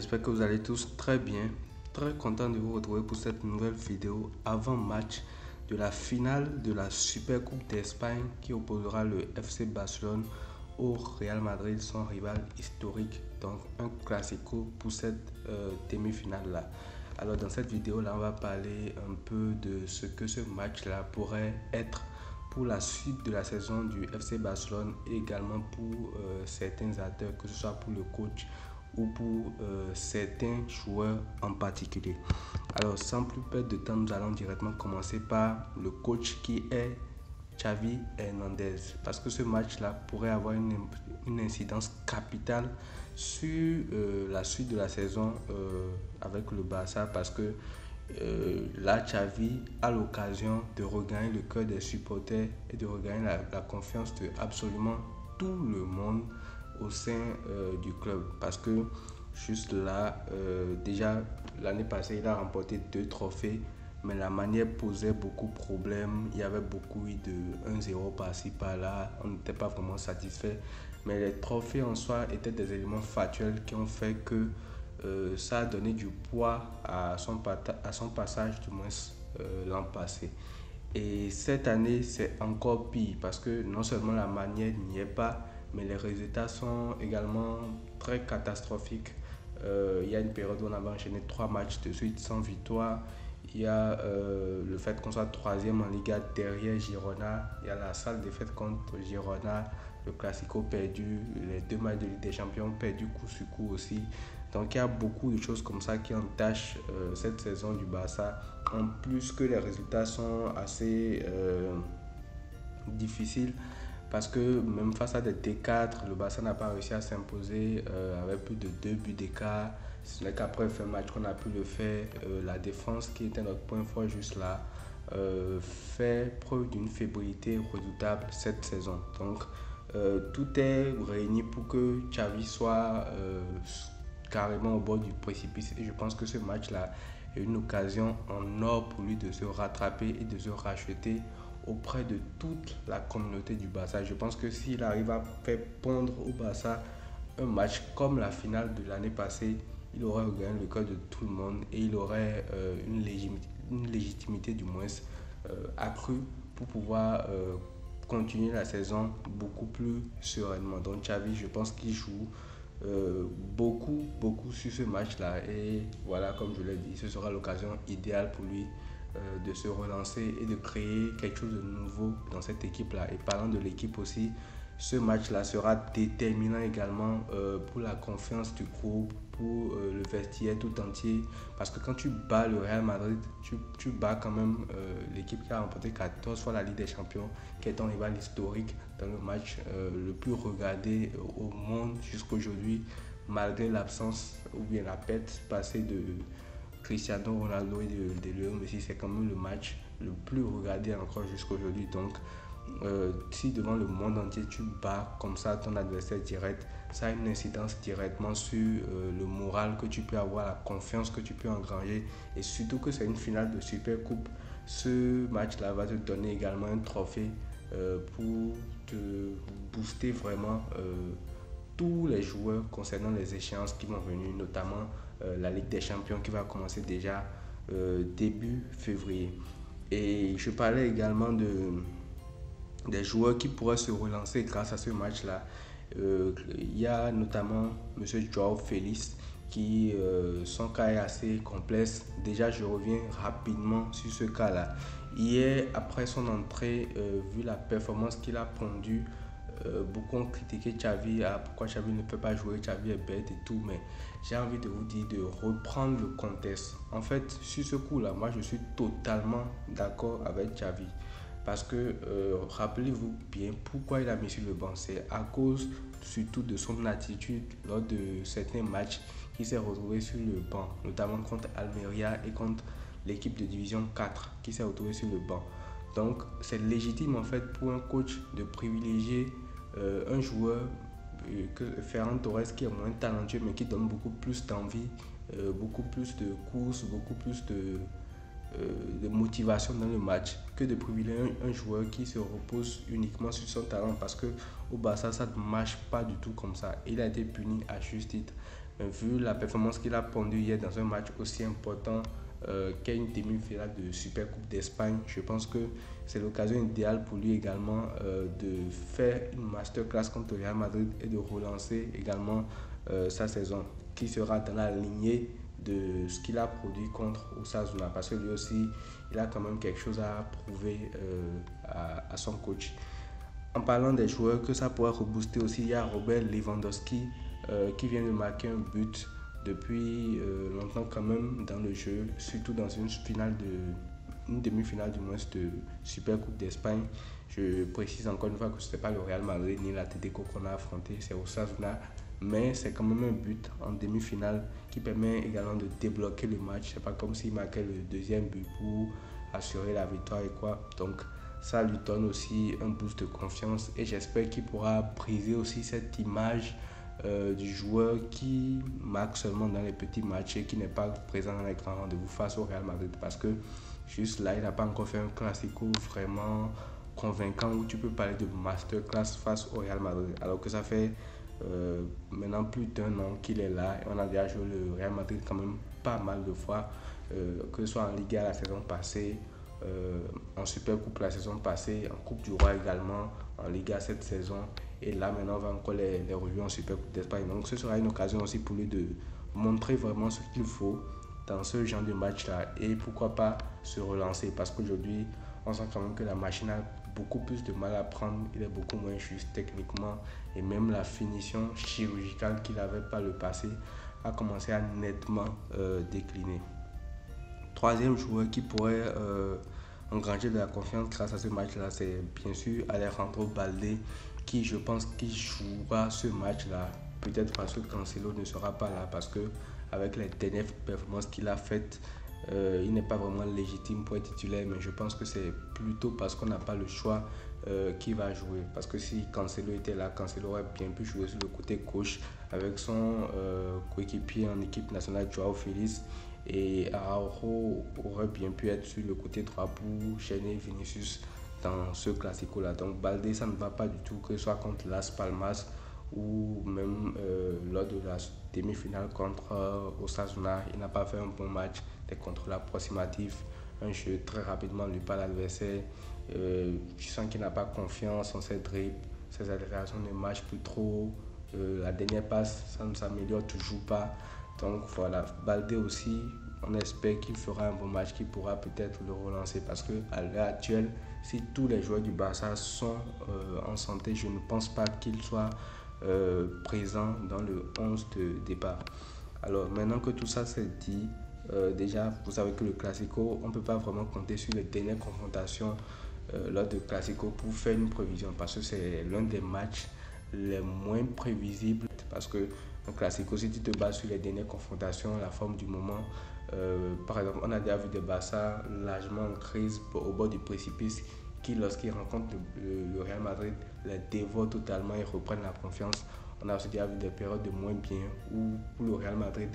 j'espère que vous allez tous très bien. Très content de vous retrouver pour cette nouvelle vidéo avant match de la finale de la Super Coupe d'Espagne qui opposera le FC Barcelone au Real Madrid, son rival historique. Donc un classico pour cette demi-finale-là. Alors dans cette vidéo-là, on va parler un peu de ce que ce match-là pourrait être pour la suite de la saison du FC Barcelone et également pour certains acteurs, que ce soit pour le coach ou pour certains joueurs en particulier. Alors sans plus perdre de temps, nous allons directement commencer par le coach qui est Xavi Hernandez, parce que ce match-là pourrait avoir une incidence capitale sur la suite de la saison avec le Barça, parce que là, Xavi a l'occasion de regagner le cœur des supporters et de regagner la confiance de absolument tout le monde au sein du club. Parce que juste là, déjà l'année passée, il a remporté 2 trophées, mais la manière posait beaucoup de problèmes. Il y avait beaucoup de 1-0 par-ci, par-là. On n'était pas vraiment satisfait. Mais les trophées en soi étaient des éléments factuels qui ont fait que ça a donné du poids à son passage, du moins l'an passé. Et cette année, c'est encore pire parce que non seulement la manière n'y est pas, mais les résultats sont également très catastrophiques. Il y a une période où on avait enchaîné 3 matchs de suite sans victoire. Il y a le fait qu'on soit troisième en Liga derrière Girona. Il y a la sale défaite contre Girona, le Classico perdu, les 2 matchs de Ligue des Champions perdus coup sur coup aussi. Donc il y a beaucoup de choses comme ça qui entachent cette saison du Barça. En plus que les résultats sont assez difficiles parce que même face à des T4, le Barça n'a pas réussi à s'imposer avec plus de 2 buts d'écart. Ce n'est qu'après le match qu'on a pu le faire. La défense, qui était notre point fort juste là, fait preuve d'une fébrilité redoutable cette saison. Donc tout est réuni pour que Xavi soit carrément au bord du précipice, et je pense que ce match-là est une occasion en or pour lui de se rattraper et de se racheter auprès de toute la communauté du Barça. Je pense que s'il arrive à faire pondre au Barça un match comme la finale de l'année passée, il aurait gagné le cœur de tout le monde et il aurait une légitimité du moins accrue pour pouvoir continuer la saison beaucoup plus sereinement. Donc Xavi, je pense qu'il joue beaucoup sur ce match-là, et voilà, comme je l'ai dit, ce sera l'occasion idéale pour lui de se relancer et de créer quelque chose de nouveau dans cette équipe-là. Et parlant de l'équipe aussi, ce match-là sera déterminant également pour la confiance du groupe, pour le vestiaire tout entier. Parce que quand tu bats le Real Madrid, tu bats quand même l'équipe qui a remporté 14 fois la Ligue des Champions, qui est un rival historique dans le match le plus regardé au monde jusqu'à aujourd'hui, malgré l'absence ou bien la perte passée de Cristiano Ronaldo et de Léo Messi. C'est quand même le match le plus regardé encore jusqu'à aujourd'hui. Donc si devant le monde entier tu bats comme ça ton adversaire direct, ça a une incidence directement sur le moral que tu peux avoir, la confiance que tu peux engranger, et surtout que c'est une finale de Super Coupe. Ce match là va te donner également un trophée pour te booster vraiment tous les joueurs concernant les échéances qui vont venir, notamment la Ligue des Champions qui va commencer déjà début février. Et je parlais également des joueurs qui pourraient se relancer grâce à ce match-là. Il y a notamment M. Joao Félix, qui son cas est assez complexe. Déjà, je reviens rapidement sur ce cas-là. Hier, après son entrée, vu la performance qu'il a pondue, beaucoup ont critiqué Xavi, pourquoi Xavi ne peut pas jouer, Xavi est bête et tout, mais j'ai envie de vous dire de reprendre le contexte. En fait, sur ce coup-là, moi je suis totalement d'accord avec Xavi. Parce que rappelez-vous bien pourquoi il a mis sur le banc. C'est à cause surtout de son attitude lors de certains matchs qui s'est retrouvé sur le banc, notamment contre Almeria et contre l'équipe de division 4 qui s'est retrouvée sur le banc. Donc c'est légitime en fait pour un coach de privilégier un joueur que Ferran Torres, qui est moins talentueux mais qui donne beaucoup plus d'envie, beaucoup plus de courses, beaucoup plus de motivation dans le match, que de privilégier un joueur qui se repose uniquement sur son talent, parce que au Barça ça ne marche pas du tout comme ça. Il a été puni à juste titre. Mais vu la performance qu'il a pondue hier dans un match aussi important qu'est une demi-finale de Super Coupe d'Espagne, je pense que c'est l'occasion idéale pour lui également de faire une masterclass contre le Real Madrid et de relancer également sa saison qui sera dans la lignée de ce qu'il a produit contre Osasuna, parce que lui aussi il a quand même quelque chose à prouver à son coach. En parlant des joueurs que ça pourrait rebooster aussi, il y a Robert Lewandowski qui vient de marquer un but depuis longtemps quand même dans le jeu, surtout dans une demi-finale du moins de Super Coupe d'Espagne. Je précise encore une fois que ce n'était pas le Real Madrid ni l'Atlético qu'on a affronté, c'est Osasuna, mais c'est quand même un but en demi-finale qui permet également de débloquer le match. C'est pas comme s'il marquait le deuxième but pour assurer la victoire et quoi. Donc ça lui donne aussi un boost de confiance et j'espère qu'il pourra briser aussi cette image du joueur qui marque seulement dans les petits matchs et qui n'est pas présent dans les grands rendez-vous face au Real Madrid, parce que juste là il n'a pas encore fait un classico vraiment convaincant où tu peux parler de masterclass face au Real Madrid, alors que ça fait maintenant plus d'un an qu'il est là et on a déjà joué le Real Madrid quand même pas mal de fois, que ce soit en Liga la saison passée, en Super Coupe la saison passée, en Coupe du Roi également, en Liga cette saison, et là maintenant on va encore les reviews en Super Coupe d'Espagne. Donc ce sera une occasion aussi pour lui de montrer vraiment ce qu'il faut dans ce genre de match là et pourquoi pas se relancer, parce qu'aujourd'hui on sent quand même que la machine a beaucoup plus de mal à prendre, il est beaucoup moins juste techniquement et même la finition chirurgicale qu'il avait par le passé a commencé à nettement décliner. Troisième joueur qui pourrait engranger de la confiance grâce à ce match-là, c'est bien sûr Alejandro Balde, qui je pense qu'il jouera ce match-là. Peut-être parce que Cancelo ne sera pas là, parce que avec les dernières performances qu'il a faites, il n'est pas vraiment légitime pour être titulaire, mais je pense que c'est plutôt parce qu'on n'a pas le choix qui va jouer. Parce que si Cancelo était là, Cancelo aurait bien pu jouer sur le côté gauche avec son coéquipier en équipe nationale, Joao Félix, et Araujo aurait bien pu être sur le côté droit pour gêner Vinicius dans ce classico-là. Donc Balde, ça ne va pas du tout, que ce soit contre Las Palmas ou même lors de la demi-finale contre Osasuna. Il n'a pas fait un bon match, des contrôles approximatifs, un jeu très rapidement lu par l'adversaire. Je sens qu'il n'a pas confiance en ses dribbles, ses accélérations ne marchent plus trop. La dernière passe, ça ne s'améliore toujours pas. Donc voilà, Balde aussi, on espère qu'il fera un bon match, qu'il pourra peut-être le relancer, parce qu'à l'heure actuelle, si tous les joueurs du Barça sont en santé, je ne pense pas qu'il soit présent dans le 11 de départ. Alors maintenant que tout ça c'est dit, déjà vous savez que le Classico, on ne peut pas vraiment compter sur les dernières confrontations lors de Classico pour faire une prévision, parce que c'est l'un des matchs les moins prévisibles, parce que un Classico, si tu te bases sur les dernières confrontations, la forme du moment, par exemple, on a déjà vu des Barça largement en crise au bord du précipice qui, lorsqu'ils rencontrent le Real Madrid, les dévorent totalement et reprennent la confiance. On a aussi déjà vu des périodes de moins bien où, pour le Real Madrid,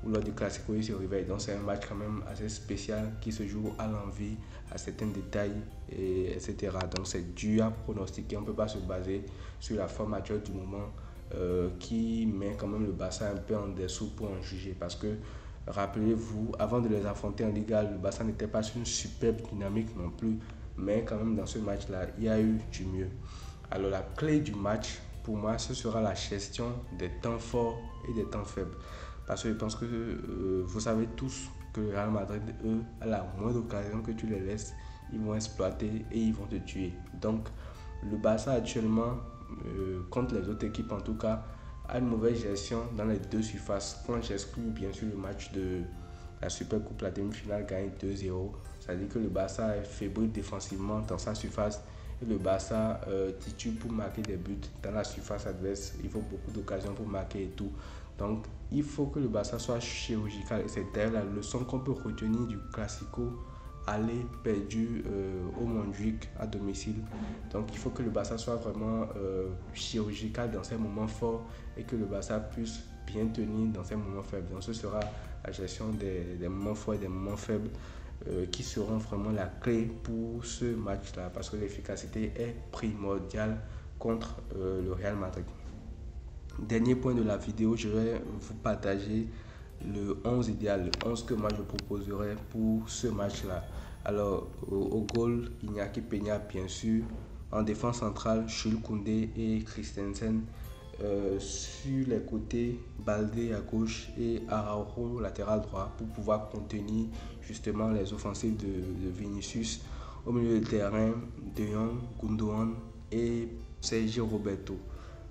où lors du Classico, il se réveille. Donc c'est un match quand même assez spécial qui se joue à l'envie, à certains détails, etc. Donc c'est dur à pronostiquer. On ne peut pas se baser sur la forme actuelle du moment qui met quand même le Barça un peu en dessous pour en juger. Parce que, rappelez-vous, avant de les affronter en Liga, le Barça n'était pas sur une superbe dynamique non plus. Mais quand même dans ce match-là, il y a eu du mieux. Alors la clé du match, pour moi, ce sera la gestion des temps forts et des temps faibles. Parce que je pense que vous savez tous que le Real Madrid, eux, à la moindre occasion que tu les laisses, ils vont exploiter et ils vont te tuer. Donc, le Barça actuellement, contre les autres équipes en tout cas, a une mauvaise gestion dans les deux surfaces. Quand j'exclus bien sûr le match de la Super Coupe, la demi-finale gagne 2-0. Ça veut dire que le Barça est fébrile défensivement dans sa surface. Et le Barça titube pour marquer des buts dans la surface adverse. Il faut beaucoup d'occasions pour marquer et tout. Donc, il faut que le Barça soit chirurgical. Et c'est d'ailleurs la leçon qu'on peut retenir du Classico aller perdu au Montjuic à domicile. Donc, il faut que le Barça soit vraiment chirurgical dans ses moments forts et que le Barça puisse bien tenir dans ses moments faibles. Donc, ce sera la gestion des moments forts et des moments faibles qui seront vraiment la clé pour ce match-là, parce que l'efficacité est primordiale contre le Real Madrid. Dernier point de la vidéo, je vais vous partager le 11 idéal, le 11 que moi je proposerais pour ce match-là. Alors, au goal, Iñaki Peña, bien sûr. En défense centrale, Jules Koundé et Christensen. Sur les côtés, Baldé à gauche et Araujo latéral droit pour pouvoir contenir justement les offensives de Vinicius. Au milieu de terrain, De Jong, Gundogan et Sergio Roberto.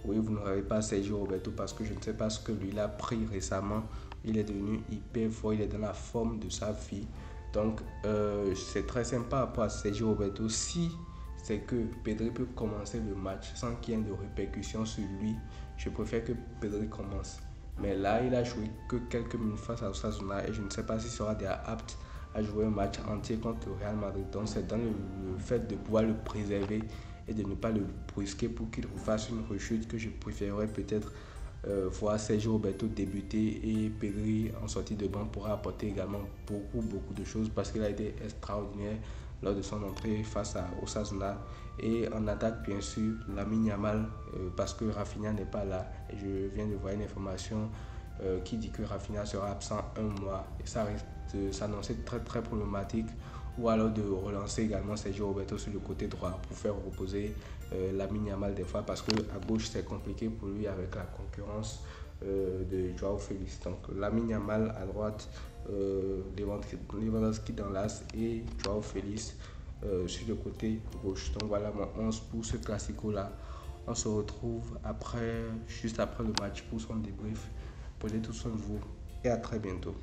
Oui, vous n'aurez pas Sergio Roberto parce que je ne sais pas ce que lui a pris récemment. Il est devenu hyper fort, il est dans la forme de sa vie. Donc, c'est très sympa pour Sergio Roberto. Si c'est que Pedri peut commencer le match sans qu'il y ait de répercussions sur lui, je préfère que Pedri commence. Mais là, il a joué que quelques minutes face à Osasuna et je ne sais pas s'il sera déjà apte à jouer un match entier contre le Real Madrid. Donc, c'est dans le fait de pouvoir le préserver et de ne pas le brusquer pour qu'il fasse une rechute que je préférerais peut-être voir Sergio Roberto débuter et Pedri en sortie de banc pourra apporter également beaucoup de choses parce qu'il a été extraordinaire lors de son entrée face à Osasuna. Et en attaque, bien sûr, Lamine Yamal parce que Rafinha n'est pas là. Et je viens de voir une information qui dit que Rafinha sera absent un mois et ça risque de s'annoncer très problématique, ou alors de relancer également Sergio Roberto sur le côté droit pour faire reposer Lamine Yamal des fois parce que à gauche c'est compliqué pour lui avec la concurrence de Joao Félix. Donc Lamine Yamal à droite, Lewandowski dans l'axe et Joao Félix sur le côté gauche. Donc voilà mon 11 pour ce classico là. On se retrouve juste après le match pour son débrief. Prenez tout soin de vous et à très bientôt.